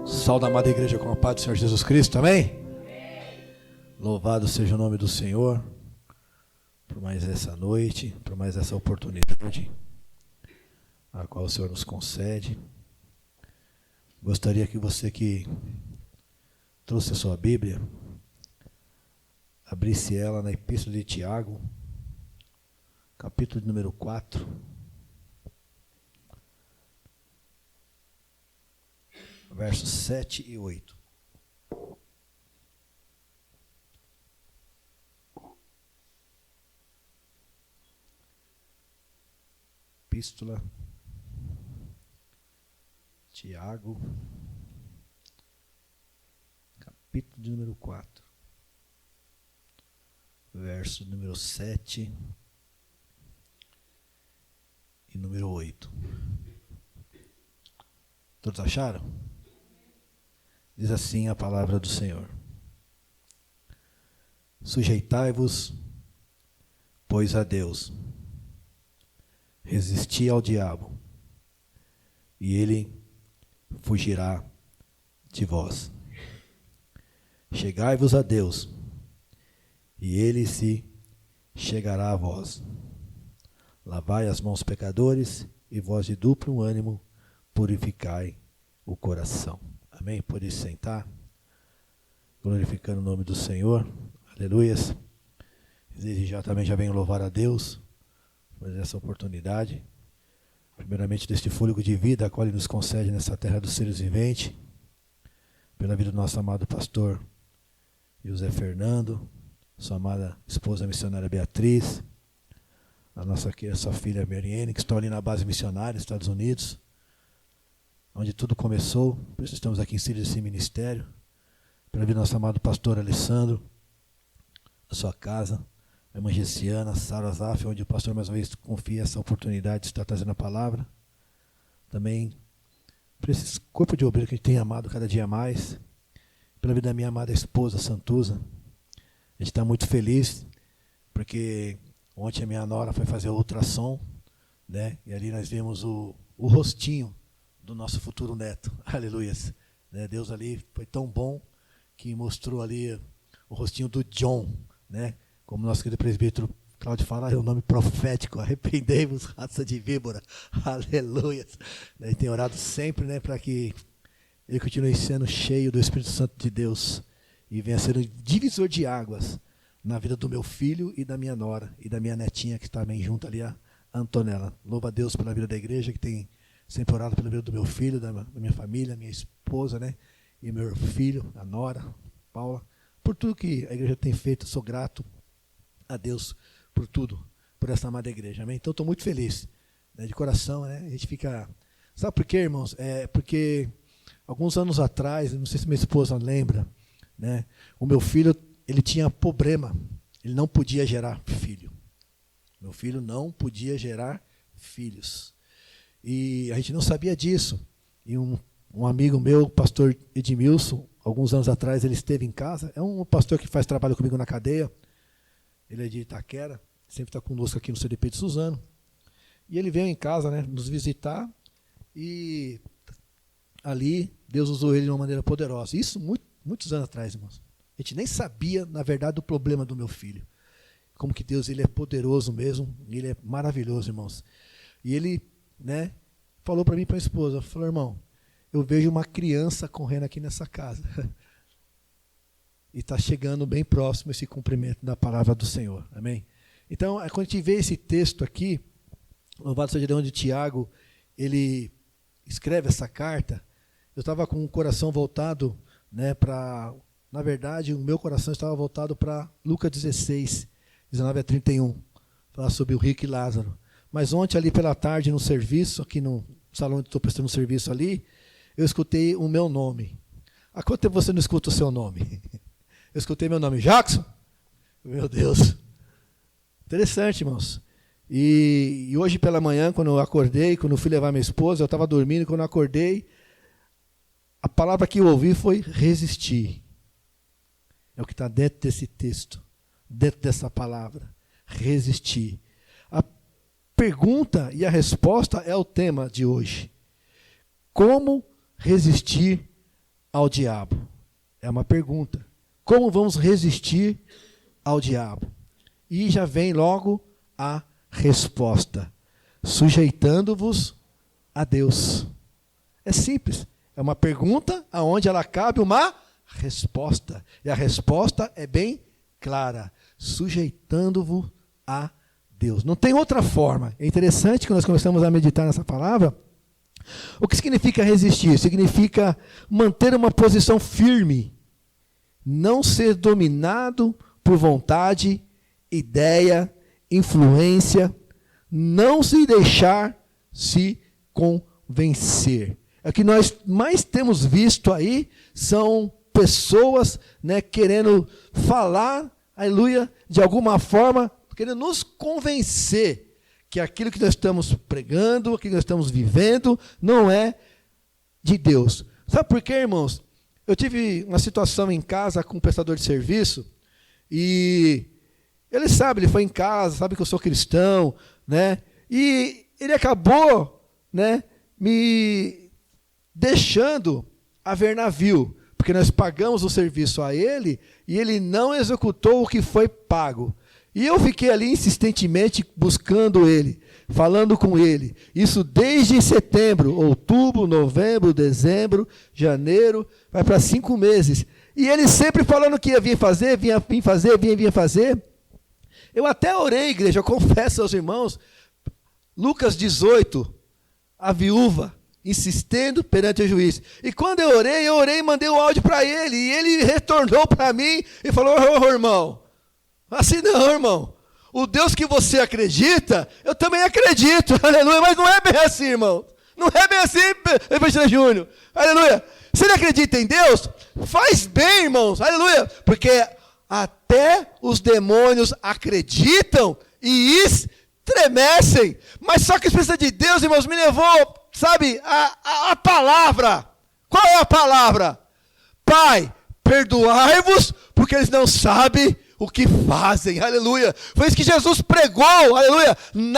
Salve, amada igreja, com a paz do Senhor Jesus Cristo, amém? Louvado seja o nome do Senhor, por mais essa noite, por mais essa oportunidade, a qual o Senhor nos concede. Gostaria que você que trouxe a sua Bíblia, abrisse ela na Epístola de Tiago, capítulo número 4. Versos 7 e 8. Epístola Tiago, capítulo número 4, verso número 7 e número 8. Todos acharam? Diz assim a palavra do Senhor: sujeitai-vos, pois, a Deus, resisti ao diabo, e ele fugirá de vós. Chegai-vos a Deus, e ele se chegará a vós. Lavai as mãos, pecadores, e vós de duplo ânimo purificai o coração. Amém? Pode sentar, glorificando o nome do Senhor. Aleluias. Desde já também já venho louvar a Deus por essa oportunidade, primeiramente deste fôlego de vida a qual Ele nos concede nessa terra dos seres viventes, pela vida do nosso amado pastor José Fernando, sua amada esposa missionária Beatriz, a nossa filha Mariene, que está ali na base missionária, Estados Unidos, onde tudo começou. Por isso estamos aqui inseridos nesse ministério, pela vida do nosso amado pastor Alessandro, a sua casa, a irmã Gessiana, Sara Zaf, onde o pastor mais uma vez confia essa oportunidade de estar trazendo a palavra. Também por esse corpo de obreiro que a gente tem amado cada dia mais, pela vida da minha amada esposa Santuza. A gente está muito feliz, porque ontem a minha nora foi fazer o ultrassom, né? E ali nós vimos o rostinho do nosso futuro neto. Aleluias. Né? Deus ali foi tão bom que mostrou ali o rostinho do John, né? Como nosso querido presbítero Cláudio fala, é o nome profético: arrependei-vos, raça de víbora. Aleluia. A gente tem orado sempre, né, para que ele continue sendo cheio do Espírito Santo de Deus e venha ser um divisor de águas na vida do meu filho e da minha nora e da minha netinha, que está bem junto ali, a Antonella. Louva a Deus pela vida da igreja, que tem sempre orado pela vida do meu filho, da minha família, minha esposa, né, e meu filho, a nora, Paula, por tudo que a igreja tem feito. Sou grato a Deus por tudo, por essa amada igreja, amém? Então estou muito feliz, né, de coração, né? A gente fica... Sabe por quê, irmãos? Porque alguns anos atrás, não sei se minha esposa lembra, né, o meu filho, ele tinha problema, ele não podia gerar filho. Meu filho não podia gerar filhos. E a gente não sabia disso. E um amigo meu, o pastor Edmilson, alguns anos atrás, ele esteve em casa. É um pastor que faz trabalho comigo na cadeia. Ele é de Itaquera, sempre está conosco aqui no CDP de Suzano. E ele veio em casa, né, nos visitar, e ali Deus usou ele de uma maneira poderosa. Isso muitos anos atrás, irmãos. A gente nem sabia, na verdade, do problema do meu filho. Como que Deus, ele é poderoso mesmo, ele é maravilhoso, irmãos. E ele, né, falou para mim e para minha esposa, falou: irmão, eu vejo uma criança correndo aqui nessa casa. E está chegando bem próximo esse cumprimento da palavra do Senhor. Amém? Então, quando a gente vê esse texto aqui, louvado seja Deus, onde Tiago, ele escreve essa carta, eu estava com o coração voltado, né, para... Na verdade, o meu coração estava voltado para Lucas 16, 19 a 31, falar sobre o rico e Lázaro. Mas ontem, ali pela tarde, no serviço, aqui no salão onde estou prestando serviço ali, eu escutei o meu nome. Há quanto tempo você não escuta o seu nome? Eu escutei meu nome: Jackson. Meu Deus. Interessante, irmãos. E hoje pela manhã, quando eu acordei, quando eu fui levar minha esposa, eu estava dormindo, e quando eu acordei, a palavra que eu ouvi foi resistir. É o que está dentro desse texto, dentro dessa palavra. Resistir. A pergunta e a resposta é o tema de hoje. Como resistir ao diabo? É uma pergunta. Como vamos resistir ao diabo? E já vem logo a resposta: sujeitando-vos a Deus. É simples. É uma pergunta aonde ela cabe uma resposta. E a resposta é bem clara: sujeitando-vos a Deus. Não tem outra forma. É interessante que nós começamos a meditar nessa palavra. O que significa resistir? Significa manter uma posição firme, não ser dominado por vontade, ideia, influência, não se deixar se convencer. O que nós mais temos visto aí são pessoas, né, querendo falar, aleluia, de alguma forma, querendo nos convencer que aquilo que nós estamos pregando, aquilo que nós estamos vivendo, não é de Deus. Sabe por quê, irmãos? Eu tive uma situação em casa com um prestador de serviço, e ele sabe, ele foi em casa, sabe que eu sou cristão, né? E ele acabou, né, me deixando a ver navio, porque nós pagamos o serviço a ele e ele não executou o que foi pago. E eu fiquei ali insistentemente buscando ele, falando com ele. Isso desde setembro, outubro, novembro, dezembro, janeiro, vai para 5 meses. E ele sempre falando que ia vir fazer, vinha fazer. Eu até orei, igreja, eu confesso aos irmãos, Lucas 18, a viúva, insistindo perante o juiz. E quando eu orei e mandei o áudio para ele, e ele retornou para mim e falou: ô irmão, assim não, irmão, o Deus que você acredita, eu também acredito, aleluia, mas não é bem assim, irmão, não é bem assim, Evangelho Júnior, aleluia. Se ele acredita em Deus, faz bem, irmãos, aleluia, porque até os demônios acreditam e estremecem. Mas só que a presença de Deus, irmãos, me levou, sabe, a palavra. Qual é a palavra? Pai, perdoai-vos, porque eles não sabem o que fazem, aleluia. Foi isso que Jesus pregou, aleluia,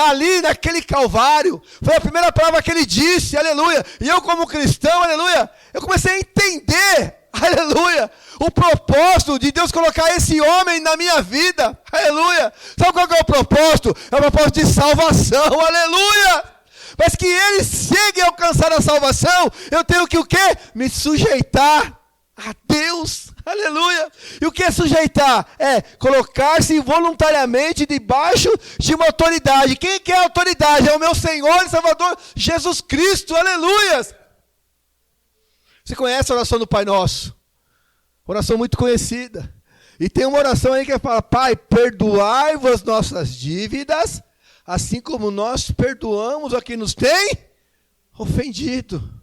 ali naquele Calvário. Foi a primeira palavra que ele disse, aleluia. E eu como cristão, aleluia, eu comecei a entender, aleluia, o propósito de Deus colocar esse homem na minha vida, aleluia. Sabe qual é o propósito? É o propósito de salvação, aleluia. Mas que ele chegue a alcançar a salvação, eu tenho que o quê? Me sujeitar a Deus, aleluia. E o que é sujeitar? É colocar-se voluntariamente debaixo de uma autoridade. Quem que é a autoridade? É o meu Senhor e Salvador Jesus Cristo, aleluia. Você conhece a oração do Pai Nosso? Oração muito conhecida. E tem uma oração aí que fala: Pai, perdoai-vos as nossas dívidas, assim como nós perdoamos a quem nos tem ofendido.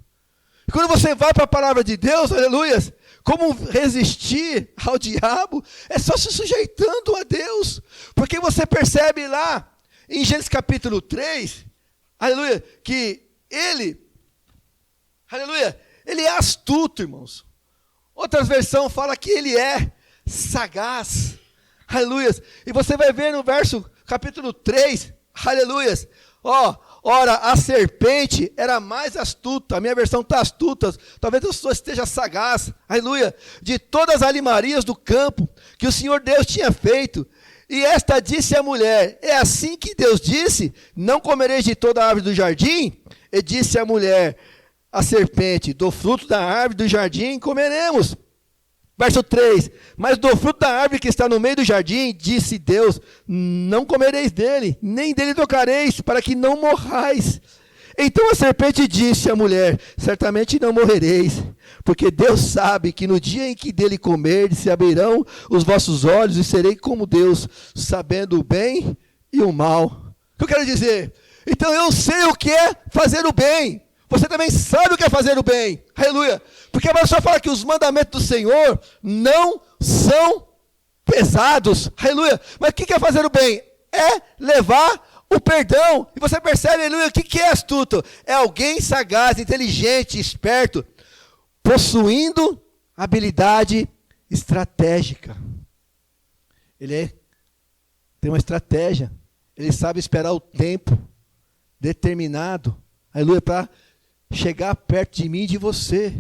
E quando você vai para a palavra de Deus, aleluia, como resistir ao diabo? É só se sujeitando a Deus. Porque você percebe lá, em Gênesis capítulo 3, aleluia, que ele, aleluia, ele é astuto, irmãos. Outras versões falam que ele é sagaz. Aleluia. E você vai ver no verso, capítulo 3, aleluia. Ora, a serpente era mais astuta. A minha versão está astuta. Talvez a sua esteja sagaz. Aleluia. De todas as animarias do campo que o Senhor Deus tinha feito. E esta disse à mulher: é assim que Deus disse: não comereis de toda a árvore do jardim? E disse a mulher, a serpente: do fruto da árvore do jardim comeremos. Verso 3, mas do fruto da árvore que está no meio do jardim, disse Deus: não comereis dele, nem dele tocareis, para que não morrais. Então a serpente disse à mulher: certamente não morrereis, porque Deus sabe que no dia em que dele comerdes, se abrirão os vossos olhos e serei como Deus, sabendo o bem e o mal. O que eu quero dizer? Então eu sei o que é fazer o bem. Você também sabe o que é fazer o bem, aleluia, porque a Bíblia fala que os mandamentos do Senhor não são pesados, aleluia, mas o que é fazer o bem? É levar o perdão. E você percebe, aleluia, o que é astuto? É alguém sagaz, inteligente, esperto, possuindo habilidade estratégica. Ele tem uma estratégia, ele sabe esperar o tempo determinado, aleluia, para chegar perto de mim e de você.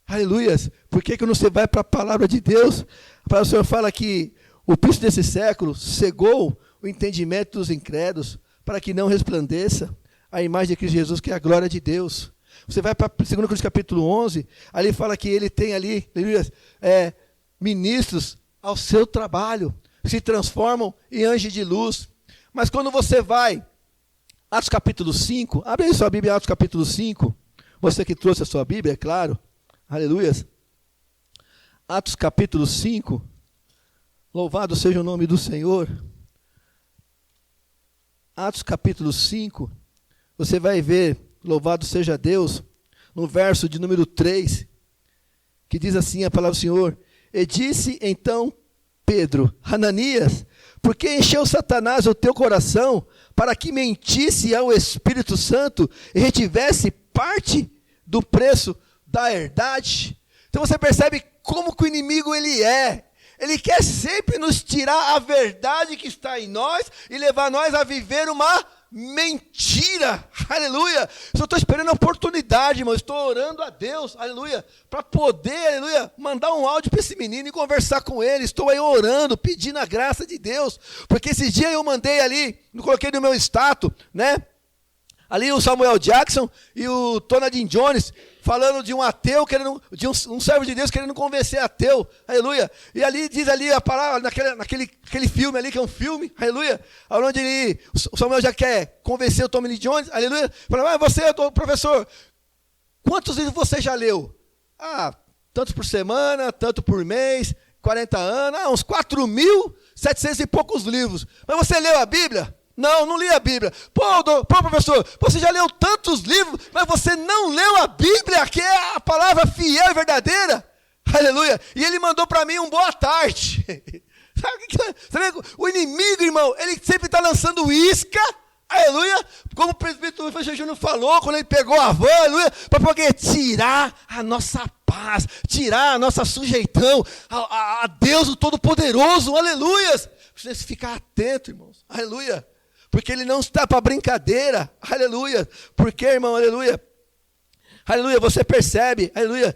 Aleluias. Por que quando você vai para a palavra de Deus, a palavra do Senhor fala que o príncipe desse século cegou o entendimento dos incrédulos para que não resplandeça a imagem de Cristo Jesus, que é a glória de Deus. Você vai para 2 Coríntios capítulo 11, ali fala que ele tem ali, aleluia, ministros ao seu trabalho, se transformam em anjos de luz. Mas quando você vai, Atos capítulo 5, abre aí sua Bíblia, Atos capítulo 5, você que trouxe a sua Bíblia, é claro, aleluia. Atos capítulo 5, louvado seja o nome do Senhor. Atos capítulo 5, você vai ver, louvado seja Deus, no verso de número 3, que diz assim a palavra do Senhor: e disse então Pedro, Ananias, por que encheu Satanás o teu coração para que mentisse ao Espírito Santo e retivesse parte do preço da herdade? Então você percebe como que o inimigo ele é. Ele quer sempre nos tirar a verdade que está em nós e levar nós a viver uma mentira, aleluia. Só estou esperando a oportunidade, irmão. Estou orando a Deus, aleluia, para poder, aleluia, mandar um áudio para esse menino e conversar com ele. Estou aí orando, pedindo a graça de Deus, porque esses dias eu mandei ali, coloquei no meu status, né? Ali o Samuel Jackson e o Tonadin Jones falando de um ateu, de um servo de Deus querendo convencer ateu, aleluia. E ali diz ali a palavra, naquele filme ali, que é um filme, aleluia, onde o Samuel já quer convencer o Tonadin Jones, aleluia. Fala, você, professor, quantos livros você já leu? Tanto por semana, tanto por mês, 40 anos, uns 4.700 e poucos livros. Mas você leu a Bíblia? Não li a Bíblia. Pô, professor, você já leu tantos livros, mas você não leu a Bíblia, que é a palavra fiel e verdadeira? Aleluia. E ele mandou para mim um boa tarde. Sabe, o inimigo, irmão, ele sempre está lançando isca, aleluia, como o presbítero Júnior falou, quando ele pegou a van, aleluia, para poder tirar a nossa paz, tirar a nossa sujeitão a Deus o Todo-Poderoso, aleluia. Precisa ficar atento, irmãos, aleluia. Porque ele não está para brincadeira, aleluia. Porque, irmão, aleluia, aleluia, você percebe, aleluia.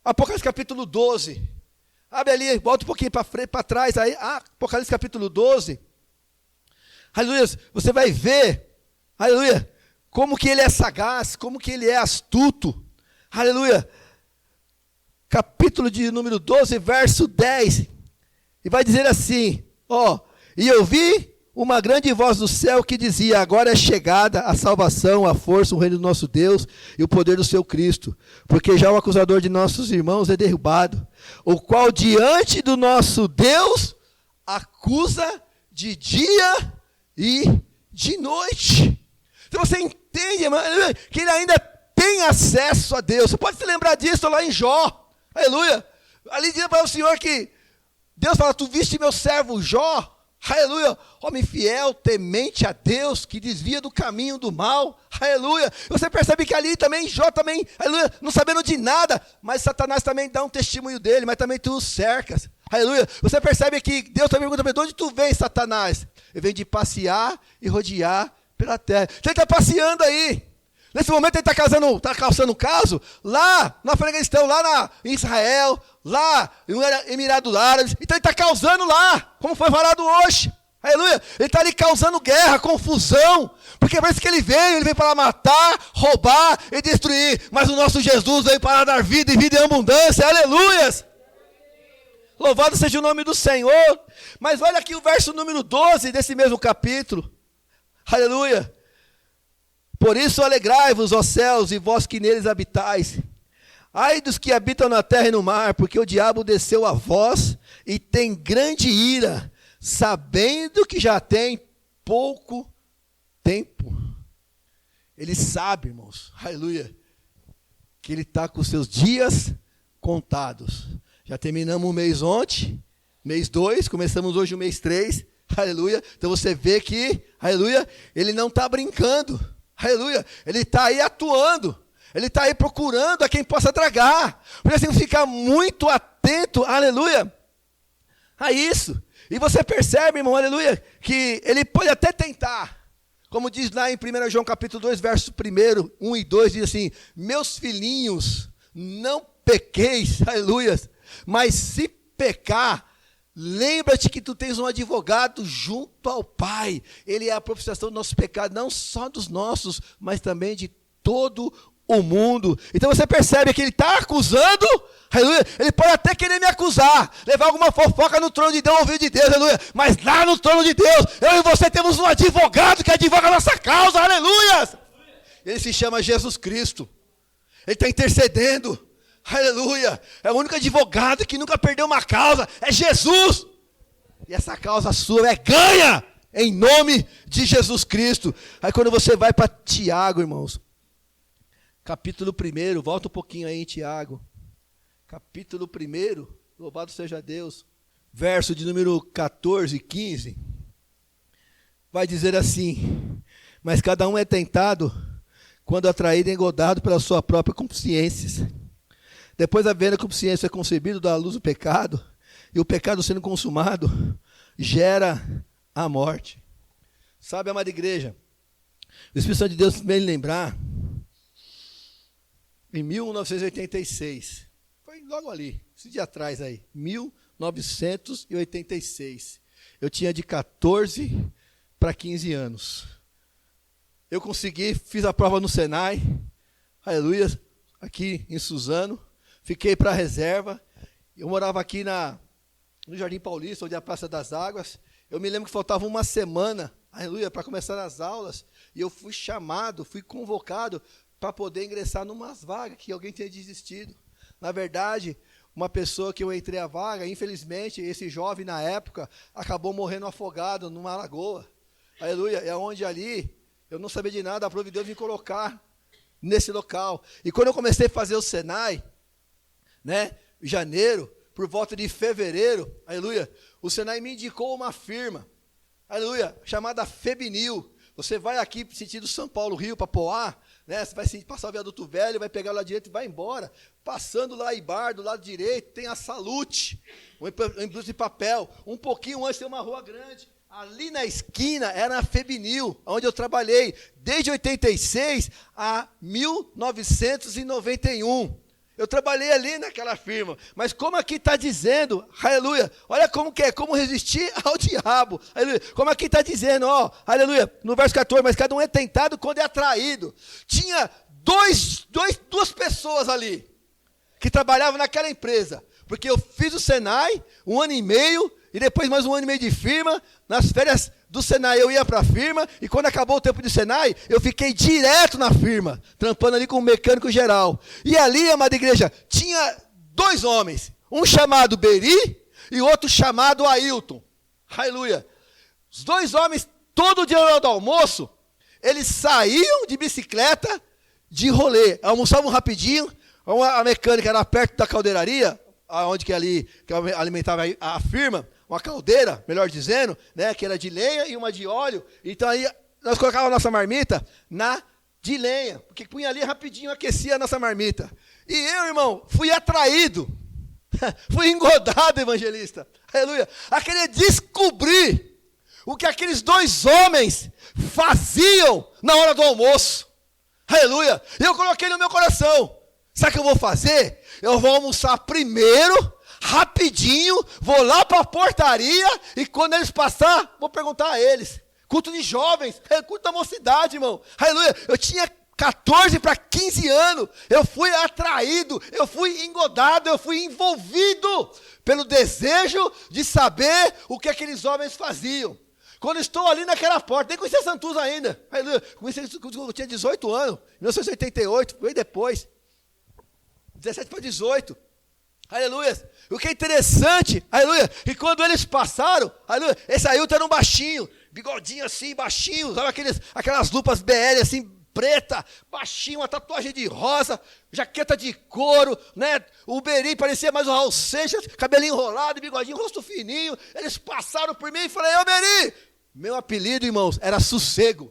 Apocalipse capítulo 12, abre ali, volta um pouquinho para trás, aí, Apocalipse capítulo 12, aleluia, você vai ver, aleluia, como que ele é sagaz, como que ele é astuto, aleluia. Capítulo de número 12, verso 10, e vai dizer assim, e eu vi uma grande voz do céu que dizia: agora é chegada a salvação, a força, o reino do nosso Deus e o poder do seu Cristo, porque já o acusador de nossos irmãos é derrubado, o qual diante do nosso Deus acusa de dia e de noite. Então você entende, irmão, que ele ainda tem acesso a Deus. Você pode se lembrar disso lá em Jó, aleluia. Ali diz para o Senhor que Deus fala: tu viste meu servo Jó, aleluia, homem fiel, temente a Deus, que desvia do caminho do mal, aleluia. Você percebe que ali também, Jó também, aleluia, não sabendo de nada, mas Satanás também dá um testemunho dele, mas também tu o cercas, aleluia. Você percebe que Deus também pergunta: de onde tu vem, Satanás? Ele vem de passear e rodear pela terra. Então ele está passeando aí. Nesse momento ele está calçando caso lá no Afeganistão, lá em Israel, lá no Emirados Árabes. Então ele está causando lá, como foi falado hoje. Aleluia. Ele está ali causando guerra, confusão. Porque parece que ele veio para matar, roubar e destruir. Mas o nosso Jesus veio para dar vida e vida em abundância. Aleluias. Louvado seja o nome do Senhor. Mas olha aqui o verso número 12 desse mesmo capítulo. Aleluia. Por isso alegrai-vos, ó céus, e vós que neles habitais. Ai dos que habitam na terra e no mar, porque o diabo desceu a vós e tem grande ira, sabendo que já tem pouco tempo. Ele sabe, irmãos, aleluia, que ele está com seus dias contados. Já terminamos o mês ontem, mês 2, começamos hoje o mês 3, aleluia. Então você vê que, aleluia, ele não está brincando. Aleluia, ele está aí atuando, ele está aí procurando a quem possa tragar. Por isso, ficar muito atento, aleluia, a isso. E você percebe, irmão, aleluia, que ele pode até tentar, como diz lá em 1 João capítulo 2, verso 1 e 2, diz assim: meus filhinhos, não pequeis, aleluia, mas se pecar, lembra-te que tu tens um advogado junto ao Pai. Ele é a propiciação do nosso pecado, não só dos nossos, mas também de todo o mundo. Então você percebe que ele está acusando, aleluia. Ele pode até querer me acusar, levar alguma fofoca no trono de Deus, ouvido de Deus, aleluia. Mas lá no trono de Deus, eu e você temos um advogado que advoga a nossa causa, aleluia. Ele se chama Jesus Cristo. Ele está intercedendo, aleluia. É o único advogado que nunca perdeu uma causa, é Jesus. E essa causa sua é ganha, em nome de Jesus Cristo. Aí quando você vai para Tiago, irmãos, capítulo 1, volta um pouquinho aí em Tiago. Capítulo 1, louvado seja Deus. Verso de número 14 e 15. Vai dizer assim: mas cada um é tentado quando atraído e engodado pela sua própria consciência. Depois, havendo a consciência concebido, dá à luz o pecado, e o pecado sendo consumado, gera a morte. Sabe, amada igreja, o Espírito Santo de Deus me lembrar, em 1986, foi logo ali, esse dia atrás aí, 1986, eu tinha de 14 para 15 anos. Eu consegui, fiz a prova no Senai, aleluia, aqui em Suzano, fiquei para a reserva. Eu morava aqui no Jardim Paulista, onde é a Praça das Águas. Eu me lembro que faltava uma semana, aleluia, para começar as aulas, e eu fui chamado, fui convocado para poder ingressar numas vagas que alguém tinha desistido. Na verdade, uma pessoa que eu entrei a vaga, infelizmente, esse jovem na época, acabou morrendo afogado numa lagoa. Aleluia, é onde ali, eu não sabia de nada, a prova de Deus me colocar nesse local. E quando eu comecei a fazer o Senai, né, em janeiro, por volta de fevereiro, aleluia, o Senai me indicou uma firma, aleluia, chamada Febinil. Você vai aqui sentido São Paulo, Rio, para Poá, né, você vai passar o viaduto velho, vai pegar lá direito e vai embora. Passando lá em Bar, do lado direito, tem a Salute, uma indústria de papel. Um pouquinho antes tem uma rua grande. Ali na esquina era a Febinil, onde eu trabalhei desde 86 a 1991. Eu trabalhei ali naquela firma. Mas como aqui está dizendo, aleluia, olha como que é, como resistir ao diabo. Aleluia, como aqui está dizendo, ó, aleluia, no verso 14, mas cada um é tentado quando é atraído. Tinha duas pessoas ali que trabalhavam naquela empresa. Porque eu fiz o Senai 1 ano e meio, e depois mais 1 ano e meio de firma. Nas férias do Senai eu ia para a firma, e quando acabou o tempo de Senai, eu fiquei direto na firma, trampando ali com o mecânico geral. E ali, amada igreja, tinha 2 homens, um chamado Beri e outro chamado Ailton. Aleluia. Os 2 homens, todo dia na hora do almoço, eles saíam de bicicleta de rolê, almoçavam rapidinho, a mecânica era perto da caldeiraria, onde que ali que alimentava a firma, uma caldeira, melhor dizendo, né, que era de lenha e uma de óleo. Então aí nós colocávamos a nossa marmita na de lenha, porque punha ali rapidinho, aquecia a nossa marmita. E eu, irmão, fui atraído, fui engodado, evangelista, aleluia, a querer descobrir o que aqueles 2 homens faziam na hora do almoço, aleluia. E eu coloquei no meu coração, sabe o que eu vou fazer? Eu vou almoçar primeiro, rapidinho, vou lá para a portaria, e quando eles passar, vou perguntar a eles. Culto de jovens, culto da mocidade, irmão. Aleluia. Eu tinha 14 para 15 anos, eu fui atraído, eu fui engodado, eu fui envolvido pelo desejo de saber o que aqueles homens faziam. Quando estou ali naquela porta, nem conhecia Santos ainda. Aleluia. Eu tinha 18 anos, 1988, foi depois. 17 para 18. Aleluia. O que é interessante, aleluia, e quando eles passaram, aleluia, esse Ailton era um baixinho, bigodinho assim, baixinho, sabe aquelas lupas BL assim, preta, baixinho, uma tatuagem de rosa, jaqueta de couro, né? O Beri parecia mais um Raul Seixas, cabelinho enrolado, bigodinho, rosto fininho. Eles passaram por mim e falei: ô Beri, meu apelido, irmãos, era Sossego.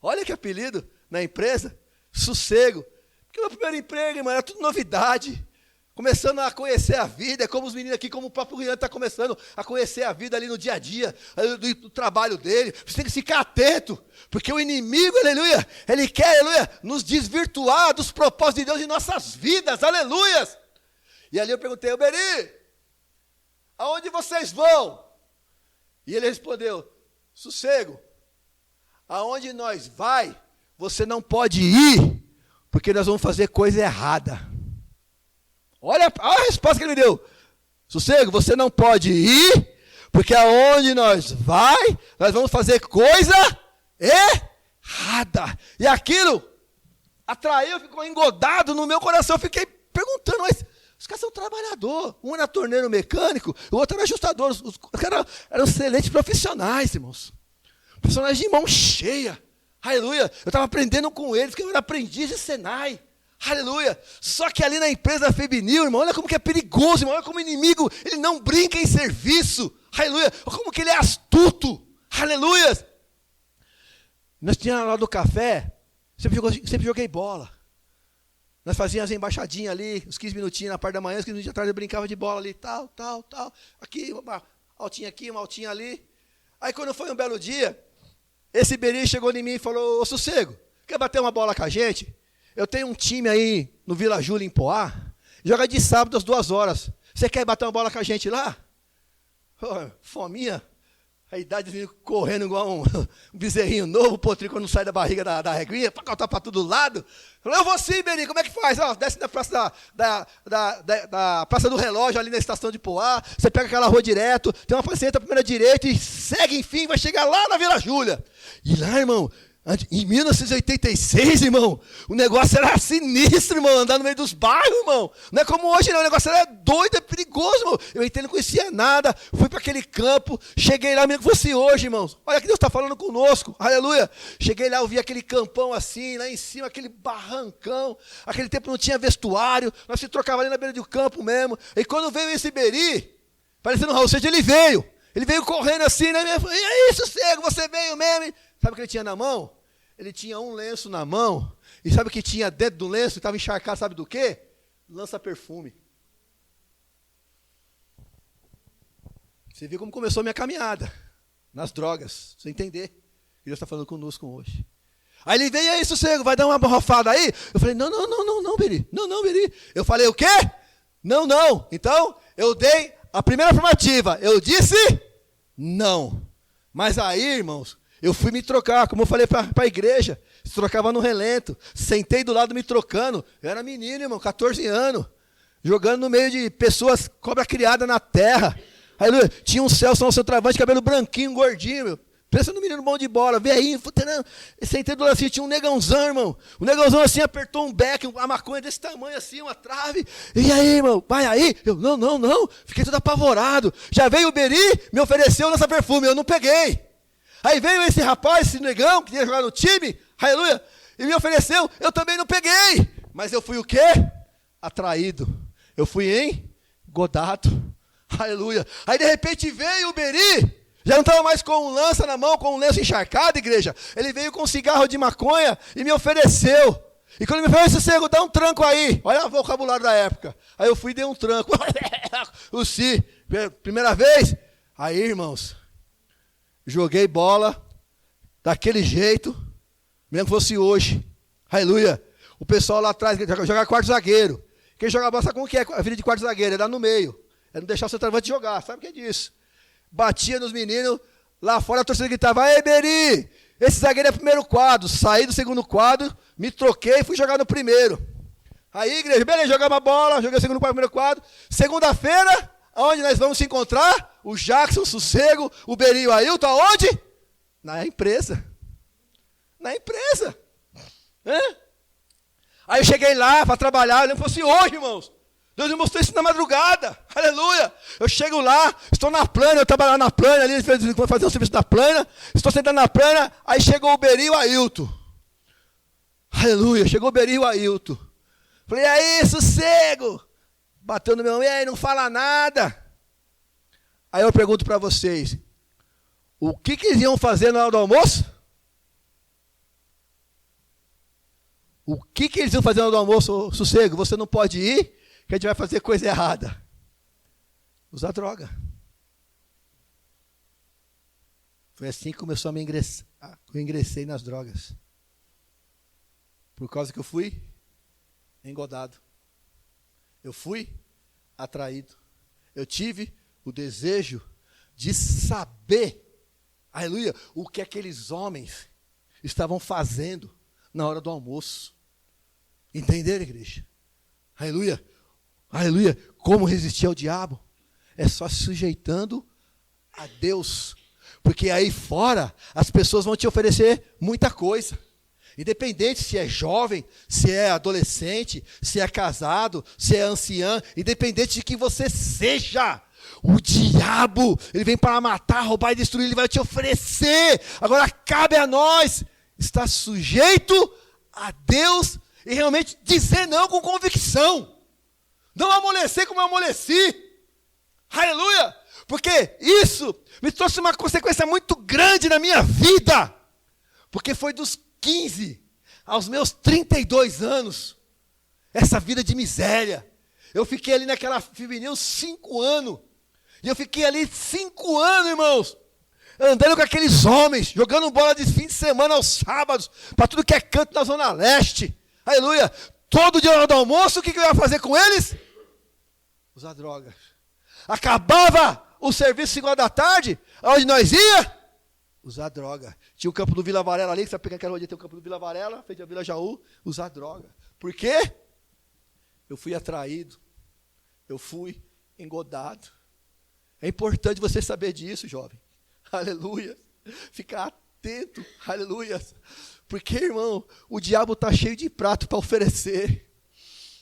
Olha que apelido na empresa, Sossego. Porque o meu primeiro emprego, irmão, era tudo novidade. começando a conhecer a vida, é como os meninos aqui, como o próprio Rian está começando a conhecer a vida ali no dia a dia, do trabalho dele. Você tem que ficar atento, porque o inimigo, aleluia, ele quer, aleluia, nos desvirtuar dos propósitos de Deus em nossas vidas, aleluia. E ali eu perguntei, Beri, aonde vocês vão? E ele respondeu, sossego, aonde nós vai, você não pode ir, porque nós vamos fazer coisa errada. Olha a resposta que ele me deu. Sossego, você não pode ir, porque aonde nós vai, nós vamos fazer coisa errada. E aquilo atraiu, ficou engodado no meu coração. Eu fiquei perguntando, mas os caras são trabalhadores. Um era torneiro mecânico, o outro era ajustador. Os caras eram excelentes profissionais, irmãos. Profissionais de mão cheia. Aleluia. Eu estava aprendendo com eles, porque eu era aprendiz de Senai. Aleluia. Só que ali na empresa Febenil, irmão, olha como que é perigoso, irmão. Olha como o inimigo, ele não brinca em serviço. Aleluia. Olha como que ele é astuto. Aleluia. Nós tínhamos lá do café, sempre joguei bola. Nós fazíamos as embaixadinhas ali, uns 15 minutinhos na parte da manhã, uns 15 minutinhos atrás eu brincava de bola ali, tal. Aqui, uma altinha aqui, uma altinha ali. Aí quando foi um belo dia, esse Beri chegou em mim e falou, ô Sossego, quer bater uma bola com a gente? Eu tenho um time aí no Vila Júlia, em Poá, joga de sábado às 2 horas. Você quer bater uma bola com a gente lá? Oh, fominha, a idade correndo igual um bezerrinho novo, o potrinho quando sai da barriga da reguinha, para caltar para todo lado. Eu vou sim, Beri, como é que faz? Ó, desce na praça da Praça do Relógio, ali na estação de Poá, você pega aquela rua direto, tem uma faceta à primeira direita e segue, enfim, vai chegar lá na Vila Júlia. E lá, irmão, em 1986, irmão, o negócio era sinistro, irmão, andar no meio dos bairros, irmão. Não é como hoje, não, o negócio era doido, é perigoso, irmão. Eu entrei, não conhecia nada, fui para aquele campo, cheguei lá, mesmo que fosse hoje, irmãos. Olha que Deus está falando conosco, aleluia. Cheguei lá, eu vi aquele campão assim, lá em cima, aquele barrancão. Aquele tempo não tinha vestuário, nós se trocava ali na beira do campo mesmo. E quando veio esse Beri, parecendo um Raul Seixas, ele veio correndo assim, né? E aí, Sossego, você veio mesmo? Sabe o que ele tinha na mão? Ele tinha um lenço na mão. E sabe o que tinha dentro do lenço? Estava encharcado, sabe do quê? Lança-perfume. Você viu como começou a minha caminhada. Nas drogas. Pra você entender. Que Deus está falando conosco hoje. Aí ele veio, aí, Sossego, vai dar uma borrafada aí? Eu falei, não, Beri. Não, Beri. Eu falei, o quê? Não. Então, eu dei a primeira afirmativa. Eu disse, não. Mas aí, irmãos, eu fui me trocar, como eu falei para a igreja, se trocava no relento, sentei do lado me trocando, eu era menino, irmão, 14 anos, jogando no meio de pessoas, cobra criada na terra, aleluia, tinha um Celso, um centroavante, cabelo branquinho, gordinho, meu. Pensa no menino bom de bola, veinho, sentei do lado assim, tinha um negãozão, irmão, o negãozão assim apertou um beck, uma maconha desse tamanho assim, uma trave, e aí, irmão, vai aí? Eu, não, fiquei todo apavorado, já veio o Beri, me ofereceu lança perfume, eu não peguei. Aí veio esse rapaz, esse negão, que ia jogar no time, aleluia, e me ofereceu, eu também não peguei. Mas eu fui o quê? Atraído. Eu fui engodado. Aleluia. Aí de repente veio o Beri, já não estava mais com um lança na mão, com um lenço encharcado, igreja. Ele veio com um cigarro de maconha e me ofereceu. E quando ele me falou, Sossego, dá um tranco aí. Olha o vocabulário da época. Aí eu fui e dei um tranco. O si, primeira vez. Aí, irmãos, joguei bola daquele jeito, mesmo que fosse hoje. Aleluia. O pessoal lá atrás jogar quarto zagueiro. Quem joga bola sabe como que é a vida de quarto zagueiro? É dar no meio. É não deixar o centroavante jogar. Sabe o que é disso? Batia nos meninos. Lá fora a torcida gritava, ei, Beri, esse zagueiro é primeiro quadro. Saí do segundo quadro, me troquei e fui jogar no primeiro. Aí, igreja, beleza, jogava bola, joguei o segundo quadro, primeiro quadro. Segunda-feira, aonde nós vamos se encontrar? O Jackson, o Sossego, o Beri e o Ailton, aonde? Na empresa. Na empresa. Aí eu cheguei lá para trabalhar, eu lembro que fosse hoje, irmãos. Deus me mostrou isso na madrugada. Aleluia. Eu chego lá, estou na plana, eu trabalhava na plana ali, fazendo um serviço da plana. Estou sentado na plana, aí chegou o Beri e o Ailton. Aleluia, chegou o Beri e o Ailton. Falei, e aí, Sossego? Bateu no meu ombro, e aí, não fala nada. Aí eu pergunto para vocês, o que eles iam fazer na hora do almoço? O que eles iam fazer na hora do almoço, Sossego? Você não pode ir, que a gente vai fazer coisa errada? Usar droga. Foi assim que começou a me ingressar. Eu ingressei nas drogas. Por causa que eu fui engodado. Eu fui atraído. Eu tive o desejo de saber, aleluia, o que aqueles homens estavam fazendo na hora do almoço. Entenderam, igreja? Aleluia. Aleluia. Como resistir ao diabo? É só se sujeitando a Deus. Porque aí fora, as pessoas vão te oferecer muita coisa. Independente se é jovem, se é adolescente, se é casado, se é anciã, independente de quem você seja, o diabo, ele vem para matar, roubar e destruir, ele vai te oferecer. Agora cabe a nós estar sujeito a Deus e realmente dizer não com convicção. Não amolecer como eu amoleci. Aleluia! Porque isso me trouxe uma consequência muito grande na minha vida. Porque foi dos 15 aos meus 32 anos, essa vida de miséria. Eu fiquei ali naquela feminil 5 anos. E eu fiquei ali 5 anos, irmãos, andando com aqueles homens, jogando bola de fim de semana aos sábados, para tudo que é canto na Zona Leste. Aleluia! Todo dia na hora do almoço, o que eu ia fazer com eles? Usar drogas. Acabava o serviço 5 horas da tarde, aonde nós ia? Usar droga. Tinha o campo do Vila Varela ali, que você vai pegar aquela rodinha, tem o campo do Vila Varela, frente à Vila Jaú, usar droga. Por quê? Eu fui atraído, eu fui engodado. É importante você saber disso, jovem. Aleluia. Ficar atento, aleluia. Porque, irmão, o diabo está cheio de prato para oferecer.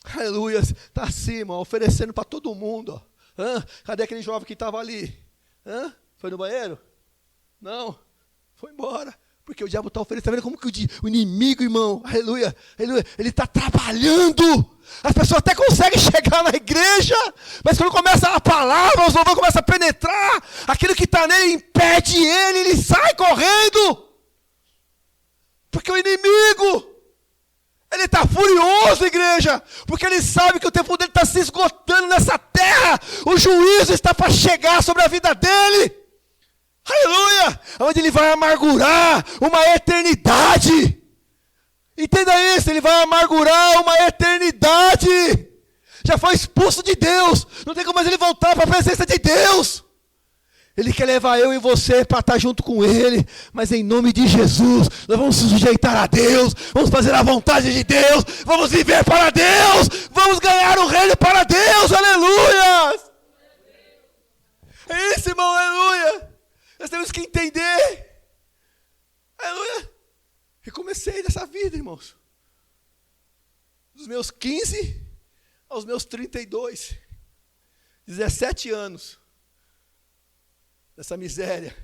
Aleluia. Está assim, irmão, oferecendo para todo mundo. Ó. Cadê aquele jovem que estava ali? Foi no banheiro? Não. Foi embora. Porque o diabo está oferecendo. Está vendo como que o inimigo, irmão, aleluia, aleluia, ele está trabalhando. As pessoas até conseguem chegar na igreja, mas quando começa a palavra, os louvores começam a penetrar, aquilo que está nele impede ele sai correndo. Porque o inimigo, ele está furioso, igreja, porque ele sabe que o tempo dele está se esgotando nessa terra, o juízo está para chegar sobre a vida dele. Aleluia! Onde ele vai amargurar uma eternidade. Entenda isso, ele vai amargurar uma eternidade. Já foi expulso de Deus. Não tem como mais ele voltar para a presença de Deus. Ele quer levar eu e você para estar junto com ele. Mas em nome de Jesus, nós vamos nos sujeitar a Deus. Vamos fazer a vontade de Deus. Vamos viver para Deus. Vamos ganhar o reino para Deus. Aleluia! É isso, irmão, aleluia! Nós temos que entender. Aleluia. Recomecei nessa vida, irmãos. Dos meus 15 aos meus 32. 17 anos. Dessa miséria.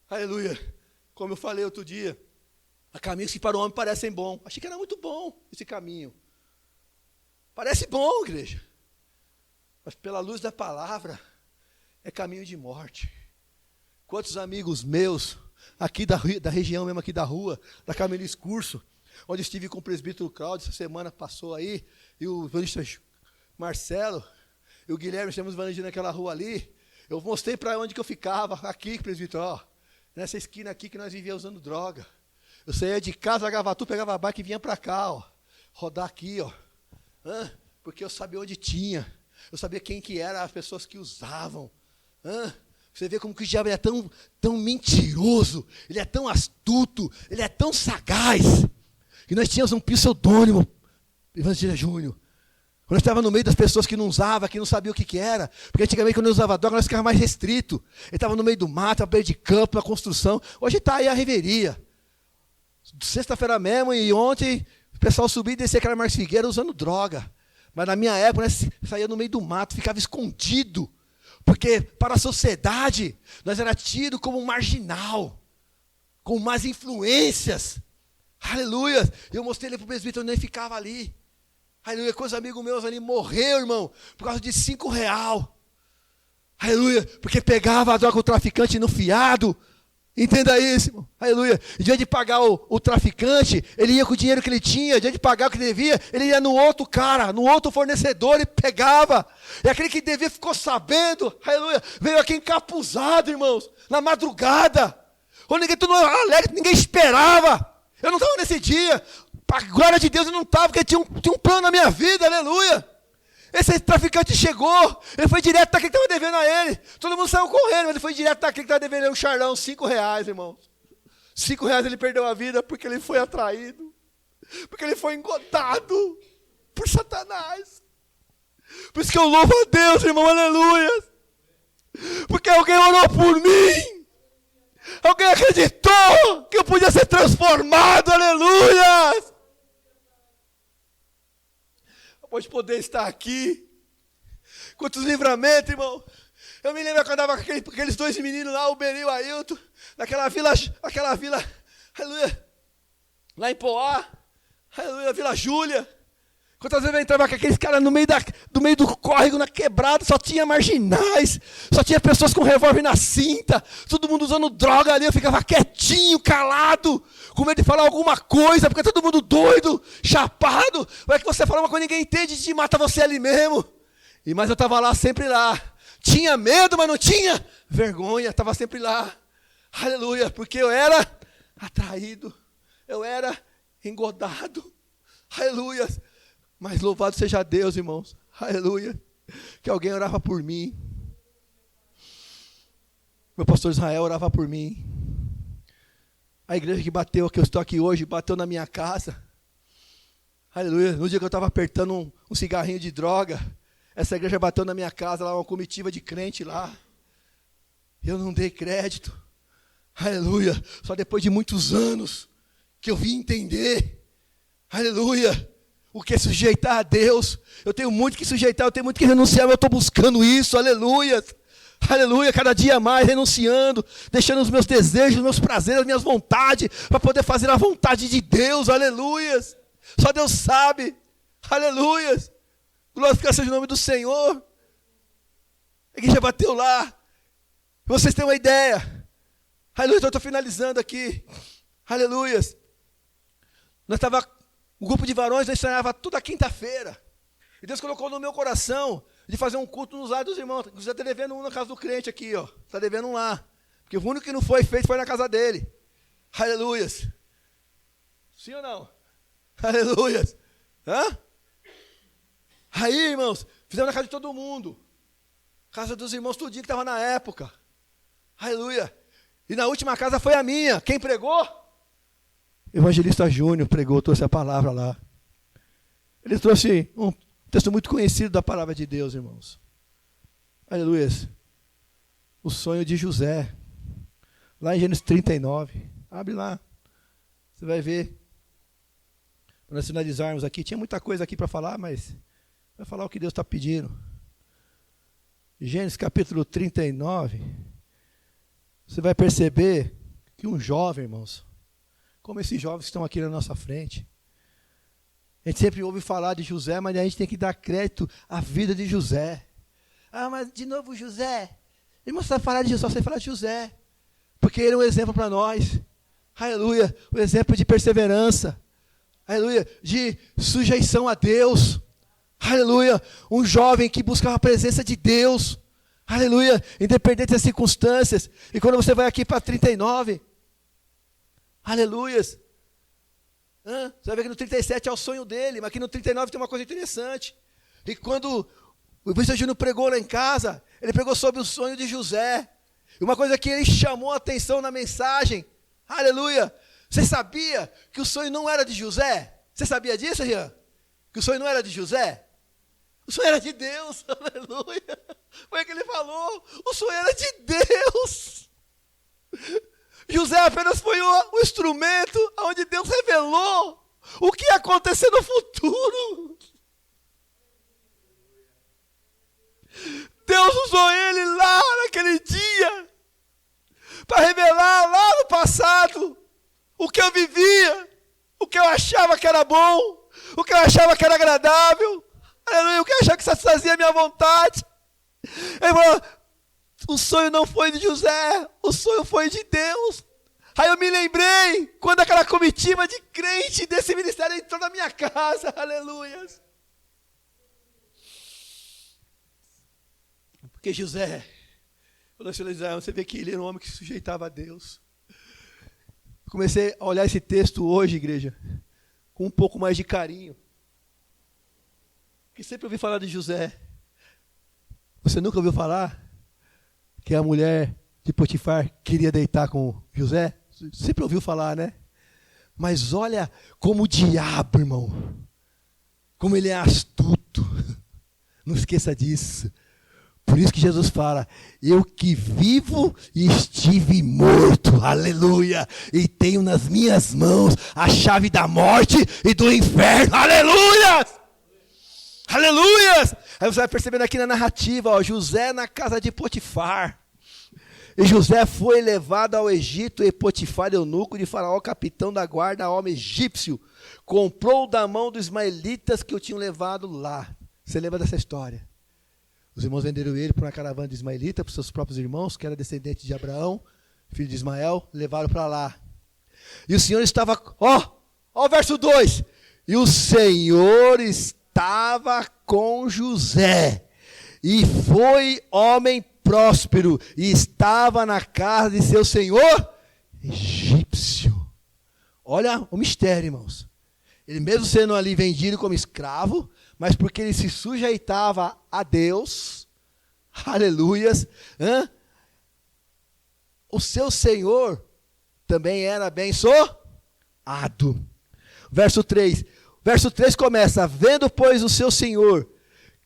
Aleluia. Como eu falei outro dia. Há caminhos que para o homem parecem bons. Achei que era muito bom esse caminho. Parece bom, igreja. Mas pela luz da palavra, é caminho de morte. Quantos amigos meus, aqui da região mesmo, aqui da rua, da Camelis Curso, onde estive com o presbítero Cláudio, essa semana passou aí, e o evangelista Marcelo, e o Guilherme, estamos evangelizando naquela rua ali, eu mostrei para onde que eu ficava, aqui, presbítero, ó, nessa esquina aqui que nós vivíamos usando droga. Eu saía de casa, Agavatu, pegava a bike e vinha para cá, ó, rodar aqui, ó, porque eu sabia onde tinha, eu sabia quem que eram as pessoas que usavam, Você vê como que o diabo é tão mentiroso, ele é tão astuto, ele é tão sagaz, que nós tínhamos um pseudônimo, Evangelista Júnior. Quando nós estávamos no meio das pessoas que não usavam, que não sabiam o que era, porque antigamente quando eu usava droga, nós ficávamos mais restritos. Ele estava no meio do mato, à beira de campo, na construção. Hoje está aí a reveria. Sexta-feira mesmo e ontem, o pessoal subia e descia aquela Marques Figueira usando droga. Mas na minha época, nós saía no meio do mato, ficava escondido. Porque para a sociedade, nós era tido como marginal, com más influências. Aleluia. Eu mostrei ele para o presbítero, onde ele ficava ali. Aleluia. Com os amigos meus ali, morreu, irmão, por causa de R$5. Aleluia. Porque pegava a droga com o traficante no fiado Entenda isso, irmão. Aleluia. Em vez de pagar o traficante, ele ia com o dinheiro que ele tinha. Em vez de pagar o que devia, ele ia no outro cara, no outro fornecedor e pegava. E aquele que devia ficou sabendo. Aleluia. Veio aqui encapuzado, irmãos. Na madrugada. Ou ninguém, tudo alegre, ninguém esperava. Eu não estava nesse dia. Para a glória de Deus eu não estava, porque tinha um plano na minha vida. Aleluia. Esse traficante chegou, ele foi direto daquele que estava devendo a ele. Todo mundo saiu correndo, mas ele foi direto daquele que estava devendo a ele um charlão, R$5, irmãos. R$5 ele perdeu a vida porque ele foi atraído, porque ele foi engodado por Satanás. Por isso que eu louvo a Deus, irmão, aleluia. Porque alguém orou por mim. Alguém acreditou que eu podia ser transformado, aleluia. Pode poder estar aqui. Quantos livramentos, irmão. Eu me lembro quando andava com aqueles dois meninos lá, o Beni e o Ailton, naquela vila, aleluia, lá em Poá, aleluia, Vila Júlia. Quantas vezes eu entrava com aqueles caras no meio do córrego, na quebrada, só tinha marginais, só tinha pessoas com revólver na cinta, todo mundo usando droga ali, eu ficava quietinho, calado, com medo de falar alguma coisa, porque todo mundo doido, chapado, vai que você fala uma coisa ninguém entende e te mata você ali mesmo. Mas eu estava lá, sempre lá, tinha medo, mas não tinha vergonha, estava sempre lá, aleluia, porque eu era atraído, eu era engodado, aleluia. Mas louvado seja Deus, irmãos, aleluia, que alguém orava por mim. Meu pastor Israel orava por mim. A igreja que bateu, que eu estou aqui hoje, bateu na minha casa. Aleluia, no dia que eu estava apertando um cigarrinho de droga, essa igreja bateu na minha casa, lá uma comitiva de crente lá. Eu não dei crédito. Aleluia, só depois de muitos anos que eu vim entender. Aleluia. O que é sujeitar a Deus. Eu tenho muito que sujeitar, eu tenho muito que renunciar, mas eu estou buscando isso, aleluia. Aleluia, cada dia mais renunciando, deixando os meus desejos, os meus prazeres, as minhas vontades, para poder fazer a vontade de Deus, aleluia. Só Deus sabe, aleluia. Glorificado seja o nome do Senhor. A igreja bateu lá. Vocês têm uma ideia. Aleluia, então eu estou finalizando aqui. Aleluia. Nós estávamos... O grupo de varões, nós ensaiava toda quinta-feira. E Deus colocou no meu coração de fazer um culto nos lados dos irmãos. Você está devendo um na casa do crente aqui, ó. Está devendo um lá. Porque o único que não foi feito foi na casa dele. Aleluias. Sim ou não? Aleluias. Hã? Aí, irmãos, fizemos na casa de todo mundo. Casa dos irmãos tudinho que estava na época. Aleluia. E na última casa foi a minha. Quem pregou? Evangelista Júnior pregou, trouxe a palavra lá. Ele trouxe um texto muito conhecido da palavra de Deus, irmãos. Aleluia. O sonho de José. Lá em Gênesis 39. Abre lá. Você vai ver. Para nós finalizarmos aqui. Tinha muita coisa aqui para falar, mas vai falar o que Deus está pedindo. Gênesis capítulo 39. Você vai perceber que um jovem, irmãos, como esses jovens que estão aqui na nossa frente. A gente sempre ouve falar de José, mas a gente tem que dar crédito à vida de José. Ah, mas de novo José. Irmão, você vai falar de José, você vai falar de José. Porque ele é um exemplo para nós. Aleluia. Um exemplo de perseverança. Aleluia. De sujeição a Deus. Aleluia. Um jovem que buscava a presença de Deus. Aleluia. Independente das circunstâncias. E quando você vai aqui para 39... Aleluias. Você vai ver que no 37 é o sonho dele, mas aqui no 39 tem uma coisa interessante. E quando o Evangelista Júnior pregou lá em casa, ele pregou sobre o sonho de José. E uma coisa que ele chamou a atenção na mensagem, aleluia. Você sabia que o sonho não era de José? Você sabia disso, Rian? Que o sonho não era de José? O sonho era de Deus, aleluia. Foi o que ele falou, o sonho era de Deus. José apenas foi o instrumento onde Deus revelou o que ia acontecer no futuro. Deus usou ele lá naquele dia para revelar lá no passado o que eu vivia, o que eu achava que era bom, o que eu achava que era agradável, aleluia, o que eu achava que satisfazia a minha vontade. Ele falou, O sonho não foi de José, o sonho foi de Deus. Aí eu me lembrei quando aquela comitiva de crente desse ministério entrou na minha casa, aleluias. Porque José, você vê que ele era um homem que se sujeitava a Deus. Comecei a olhar esse texto hoje, igreja, com um pouco mais de carinho. Porque sempre ouvi falar de José. Você nunca ouviu falar que a mulher de Potifar queria deitar com José? Sempre ouviu falar, né? Mas olha como o diabo, irmão, como ele é astuto. Não esqueça disso. Por isso que Jesus fala, eu que vivo e estive morto, aleluia, e tenho nas minhas mãos a chave da morte e do inferno, aleluia! Aleluias! Aí você vai percebendo aqui na narrativa, ó, José na casa de Potifar. E José foi levado ao Egito e Potifar, eunuco de Faraó, capitão da guarda, homem egípcio, comprou da mão dos ismaelitas que o tinham levado lá. Você lembra dessa história? Os irmãos venderam ele para uma caravana de ismaelita, para os seus próprios irmãos, que era descendente de Abraão, filho de Ismael, levaram para lá. E o Senhor estava, ó o verso 2, e o Senhor estava com José, e foi homem próspero, e estava na casa de seu senhor egípcio. Olha o mistério, irmãos. Ele mesmo sendo ali vendido como escravo, mas porque ele se sujeitava a Deus, aleluias, o seu senhor também era abençoado. Verso 3 começa, vendo pois o seu senhor,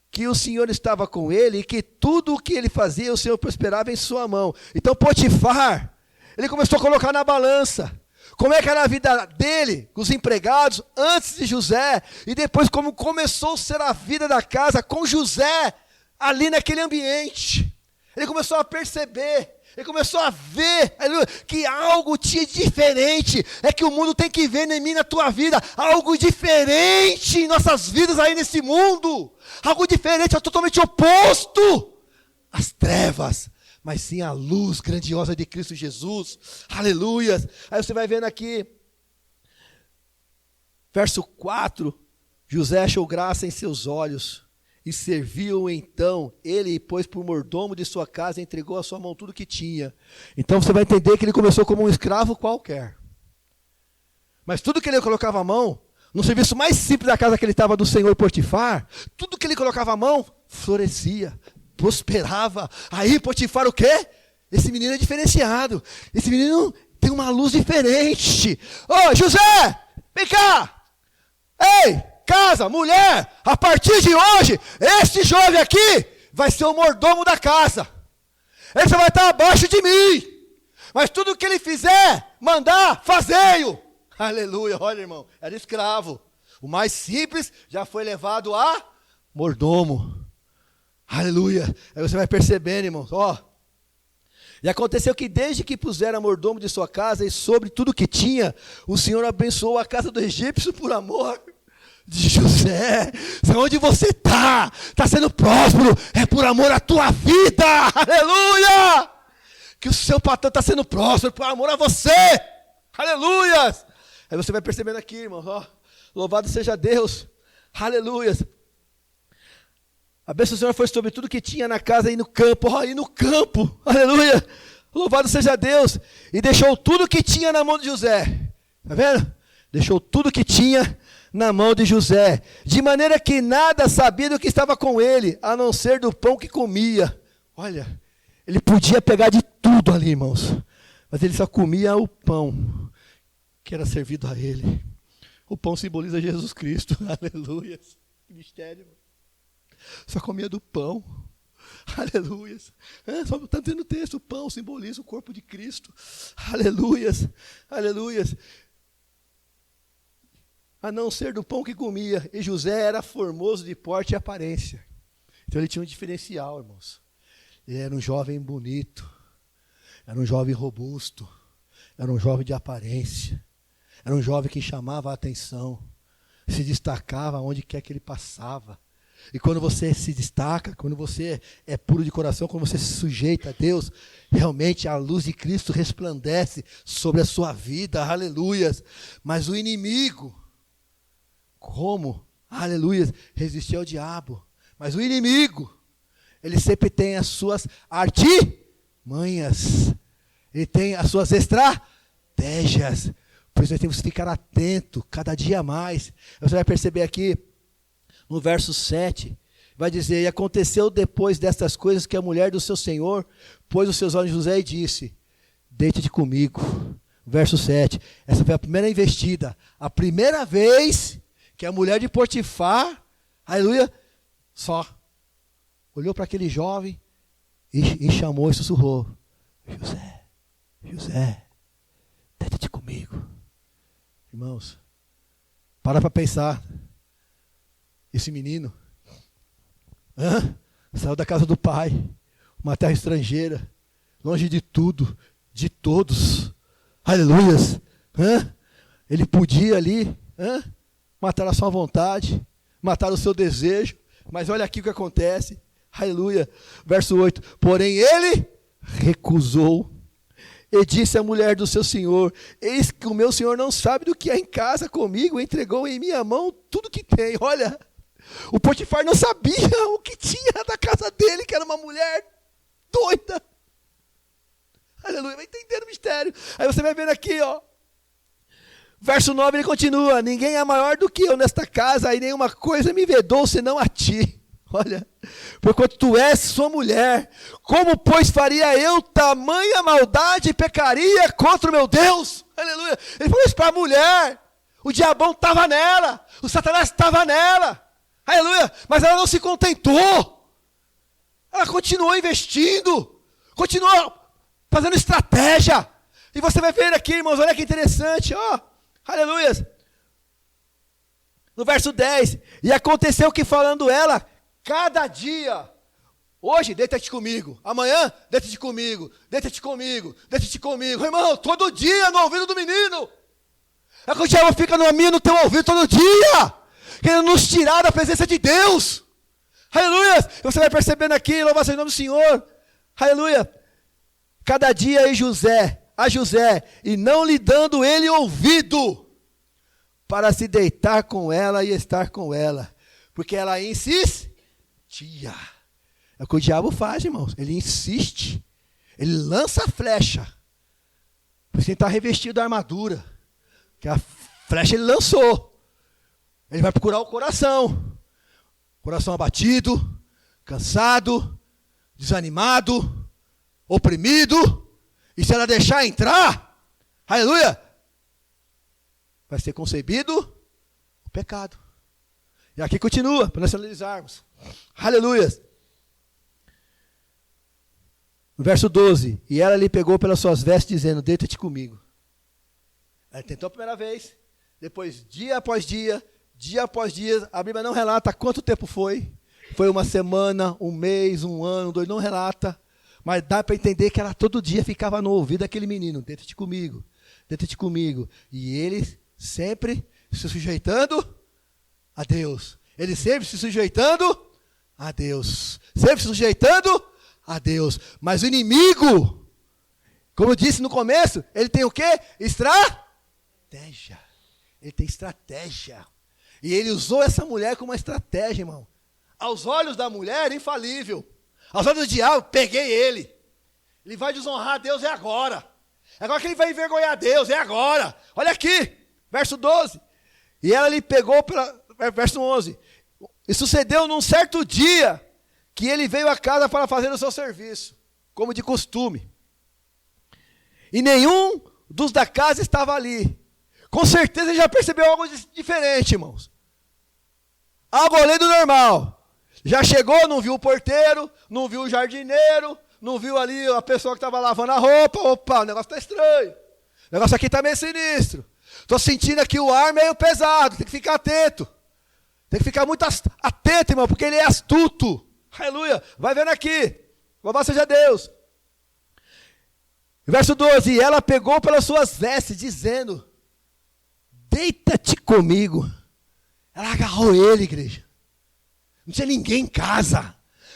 que o Senhor estava com ele, e que tudo o que ele fazia, o Senhor prosperava em sua mão. Então Potifar, ele começou a colocar na balança, como é que era a vida dele, com os empregados, antes de José, e depois como começou a ser a vida da casa com José, ali naquele ambiente. Ele começou a perceber, ele começou a ver que algo tinha de diferente. É que o mundo tem que ver em mim, na tua vida, algo diferente em nossas vidas aí nesse mundo. Algo diferente, totalmente oposto às trevas, mas sim a luz grandiosa de Cristo Jesus. Aleluias. Aí você vai vendo aqui, verso 4, José achou graça em seus olhos, e serviu então, ele, pois por mordomo de sua casa, entregou à sua mão tudo que tinha. Então você vai entender que ele começou como um escravo qualquer. Mas tudo que ele colocava a mão, no serviço mais simples da casa que ele estava do senhor Potifar, tudo que ele colocava a mão, florescia, prosperava. Aí Potifar o quê? Esse menino é diferenciado. Esse menino tem uma luz diferente. Ô, José, vem cá. Ei! Casa, mulher, a partir de hoje, este jovem aqui vai ser o mordomo da casa. Ele só vai estar abaixo de mim. Mas tudo que ele fizer, mandar, fazei-o. Aleluia, olha irmão, era escravo. O mais simples já foi levado a mordomo. Aleluia. Aí você vai percebendo, irmãos, ó. E aconteceu que desde que pusera mordomo de sua casa e sobre tudo que tinha, o Senhor abençoou a casa do egípcio por amor de José. Onde você está sendo próspero, é por amor à tua vida, aleluia, que o seu patrão está sendo próspero, por amor a você, aleluia. Aí você vai percebendo aqui, irmão, ó, louvado seja Deus, aleluia. A bênção do Senhor foi sobre tudo que tinha na casa e no campo, aleluia, louvado seja Deus, e deixou tudo que tinha na mão de José, está vendo? Deixou tudo que tinha na mão de José, de maneira que nada sabia do que estava com ele, a não ser do pão que comia. Olha, ele podia pegar de tudo ali, irmãos, mas ele só comia o pão que era servido a ele. O pão simboliza Jesus Cristo, aleluia, que mistério, só comia do pão, aleluia, só está dizendo o texto, o pão simboliza o corpo de Cristo, aleluia, aleluia. A não ser do pão que comia. E José era formoso de porte e aparência. Então ele tinha um diferencial, irmãos. Ele era um jovem bonito. Era um jovem robusto. Era um jovem de aparência. Era um jovem que chamava a atenção. Se destacava onde quer que ele passava. E quando você se destaca, quando você é puro de coração, quando você se sujeita a Deus, realmente a luz de Cristo resplandece sobre a sua vida, aleluias. Mas o inimigo, como, aleluias, resistir ao diabo. Mas o inimigo, ele sempre tem as suas artimanhas, ele tem as suas estratégias. Por isso nós temos que ficar atento cada dia mais. Você vai perceber aqui, no verso 7, vai dizer: e aconteceu depois destas coisas que a mulher do seu senhor pôs os seus olhos em José e disse: deite-te comigo. Verso 7, essa foi a primeira investida, a primeira vez que a mulher de Potifar, aleluia, só olhou para aquele jovem e chamou e sussurrou: José, José, deita-te comigo. Irmãos, para pensar. Esse menino saiu da casa do pai, uma terra estrangeira, longe de tudo, de todos, aleluias. Ele podia ali matar a sua vontade, matar o seu desejo, mas olha aqui o que acontece, aleluia. Verso 8: porém ele recusou e disse à mulher do seu senhor: eis que o meu senhor não sabe do que há em casa comigo, entregou em minha mão tudo que tem. Olha, o Potifar não sabia o que tinha da casa dele, que era uma mulher doida. Aleluia, vai entender o mistério. Aí você vai vendo aqui, ó. Verso 9, ele continua: ninguém é maior do que eu nesta casa, e nenhuma coisa me vedou senão a ti. Olha, porquanto tu és sua mulher, como pois faria eu tamanha maldade e pecaria contra o meu Deus? Aleluia. Ele falou isso para a mulher. O diabão estava nela, o Satanás estava nela. Aleluia, mas ela não se contentou, ela continuou investindo, continuou fazendo estratégia, e você vai ver aqui, irmãos, olha que interessante, ó, aleluia, no verso 10, e aconteceu que falando ela, cada dia, hoje deita-te comigo, amanhã deita-te comigo, deita-te comigo, deita-te comigo, irmão, todo dia no ouvido do menino, é que o diabo fica no meu, no teu ouvido todo dia, querendo nos tirar da presença de Deus. Aleluia. Você vai percebendo aqui, louvado seja o nome do Senhor. Aleluia. Cada dia a José, e não lhe dando ele ouvido, para se deitar com ela e estar com ela. Porque ela insistia. É o que o diabo faz, irmãos. Ele insiste. Ele lança a flecha. Por isso ele está revestido da armadura. Que a flecha ele lançou. Ele vai procurar o coração abatido, cansado, desanimado, oprimido, e se ela deixar entrar, aleluia, vai ser concebido o pecado. E aqui continua, para nós analisarmos, aleluia. No verso 12, e ela lhe pegou pelas suas vestes, dizendo: deita-te comigo. Ela tentou a primeira vez, depois dia após dia, a Bíblia não relata quanto tempo foi. Foi uma semana, um mês, um ano, 2, não relata. Mas dá para entender que ela todo dia ficava no ouvido daquele menino: deita-te comigo, deita-te comigo. E ele sempre se sujeitando a Deus. Ele sempre se sujeitando a Deus. Sempre se sujeitando a Deus. Mas o inimigo, como eu disse no começo, ele tem o quê? Estratégia. Ele tem estratégia. E ele usou essa mulher como uma estratégia, irmão. Aos olhos da mulher, infalível. Aos olhos do diabo, peguei ele. Ele vai desonrar a Deus, é agora. É agora que ele vai envergonhar a Deus, é agora. Olha aqui, verso 12. E ela lhe pegou verso 11. E sucedeu num certo dia que ele veio à casa para fazer o seu serviço, como de costume. E nenhum dos da casa estava ali. Com certeza ele já percebeu algo diferente, irmãos. Algo além do normal. Já chegou, não viu o porteiro, não viu o jardineiro, não viu ali a pessoa que estava lavando a roupa. Opa, o negócio está estranho. O negócio aqui está meio sinistro. Estou sentindo aqui o ar meio pesado, tem que ficar atento. Tem que ficar muito atento, irmão, porque ele é astuto. Aleluia. Vai vendo aqui. Louvado seja Deus. Verso 12. E ela pegou pelas suas vestes, dizendo: deita-te comigo. Ela agarrou ele, igreja. Não tinha ninguém em casa.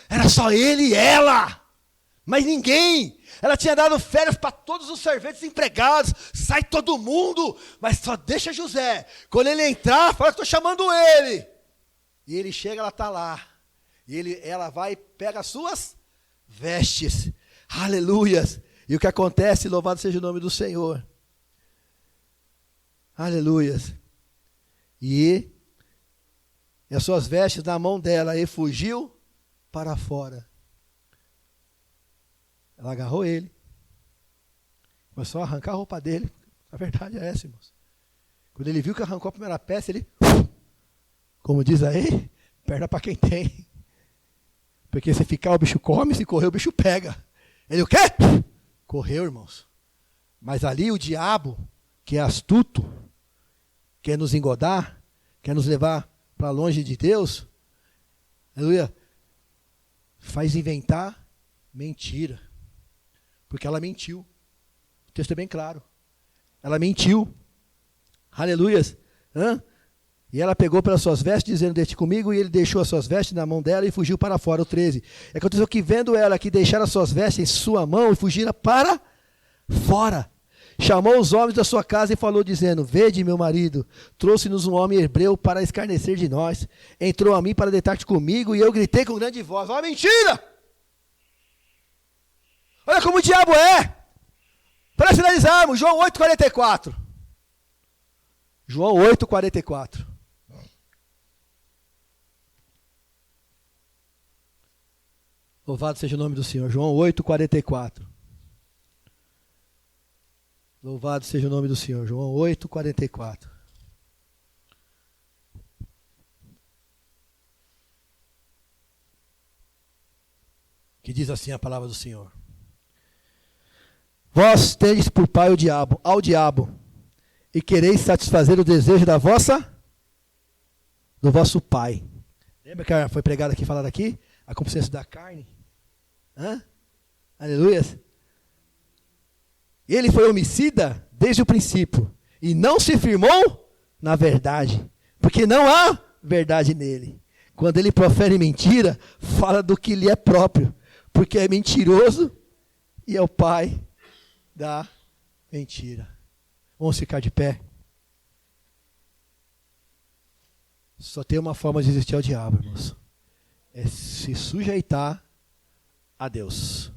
Era só ele e ela. Mas ninguém. Ela tinha dado férias para todos os serventes empregados. Sai todo mundo, mas só deixa José. Quando ele entrar, fala que estou chamando ele. E ele chega, ela está lá. E ela vai e pega as suas vestes. Aleluias. E o que acontece, louvado seja o nome do Senhor. Aleluias. E as suas vestes na mão dela, e fugiu para fora. Ela agarrou ele. Começou a arrancar a roupa dele. A verdade é essa, irmãos. Quando ele viu que arrancou a primeira peça, ele, como diz aí, perna para quem tem. Porque se ficar o bicho come, se correr o bicho pega. Ele o quê? Correu, irmãos. Mas ali o diabo, que é astuto, quer nos engodar, quer nos levar para longe de Deus, aleluia, faz inventar mentira. Porque ela mentiu. O texto é bem claro. Ela mentiu. Aleluias. E ela pegou pelas suas vestes, dizendo, deixe comigo, e ele deixou as suas vestes na mão dela e fugiu para fora. O 13. Aconteceu que, vendo ela que deixara as suas vestes em sua mão e fugira para fora, chamou os homens da sua casa e falou, dizendo, vede, meu marido, trouxe-nos um homem hebreu para escarnecer de nós. Entrou a mim para deitar-te comigo, e eu gritei com grande voz, ó, mentira! Olha como o diabo é! Para finalizarmos, João 8,44. João 8,44. Louvado seja o nome do Senhor. João 8,44. Louvado seja o nome do Senhor. João 8,44. Que diz assim a palavra do Senhor. Vós tendes por pai ao diabo, e quereis satisfazer o desejo do vosso pai. Lembra que foi pregado aqui, falado aqui? A concupiscência da carne. Aleluia. Ele foi homicida desde o princípio, e não se firmou na verdade, porque não há verdade nele. Quando ele profere mentira, fala do que lhe é próprio, porque é mentiroso e é o pai da mentira. Vamos ficar de pé. Só tem uma forma de resistir ao diabo, irmãos. É se sujeitar a Deus.